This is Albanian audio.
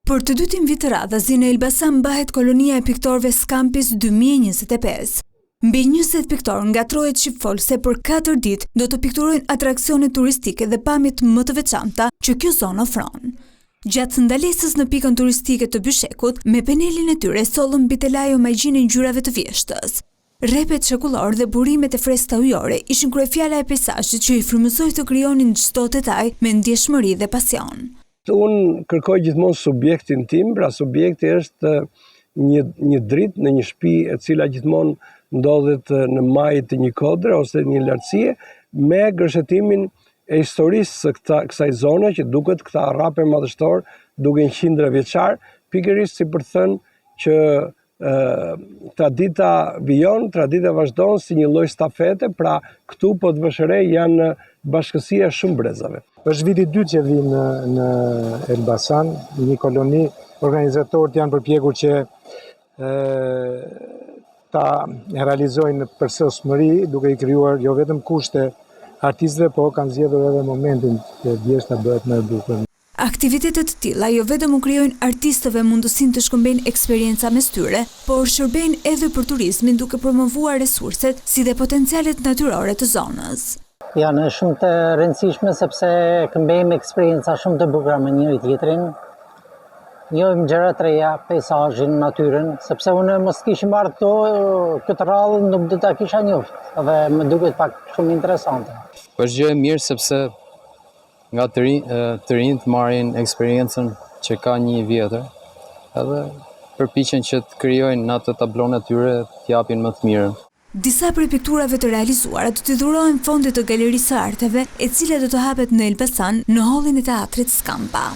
Për të dytin vit të radhës, në Elbasan mbahet kolonia e piktorëve Skampis 2025. Mbi 20 piktorë ngatrohet shqipfol se për 4 ditë do të pikturojnë atraksione turistike dhe pamjet më të veçanta që kjo zonë ofron. Gjatë ndalesës në pikën turistike të Byshekut, me penelin e tyre sollën mbi telaj omagjinë e ngjyrave të vjeshtës. Rrepet shekullor dhe burimet e freskëta ujore ishin kryefjala e peizazhit që i frymëzoi të krijonin çdo detaj me ndjeshmëri dhe pasion. Unë kërkoj gjithmonë subjektin tim, pra subjekti është një dritë në një shtëpi e cila gjithmonë ndodhet në majë të një kodre ose një lartësie, me gërshëtimin e historisë së kësaj zone që duket këta rrape madhështor duke një qindra vjeçar, pikërisht si për të thënë që tradita vijon, tradita vazhdon si një lloj stafete, pra këtu po të vëshërej janë bashkësia shumë brezave. Është viti 2 që vi në Elbasan, një koloni, organizatorët janë përpjekur që ta realizojnë përsosmëri, duke i krijuar jo vetëm kushte artistëve, por kanë zgjedhur edhe momentin që vjeshta bëhet më e bukur. Aktivitetet të tilla jo vetëm u krijojnë artistëve mundësinë të shkëmbejnë eksperjenca mes tyre, por shërbejnë edhe për turizmin duke promovuar resurset si dhe potencialet natyrore të zonës. Janë shumë të rëndësishme sepse këmbejmë eksperjenca shumë të bukura me njëri tjetrin. Njohim gjëra të reja, peizazhin, natyrën, sepse unë mos kishim ardhur këtë radhë nuk do ta kisha njoft, dhe më duket pak shumë interesante. Është gjë e mirë sepse nga të rinjt marrin eksperiencën që ka një vjetër, edhe përpiqen që të krijojnë në atë tablon e tyre të japin më të mirën. Disa prej pikturave të realizuara do t'i dhurohen fondit të Galerisë së Arteve, e cila do të hapet në Elbasan në hollin e teatrit Skampa.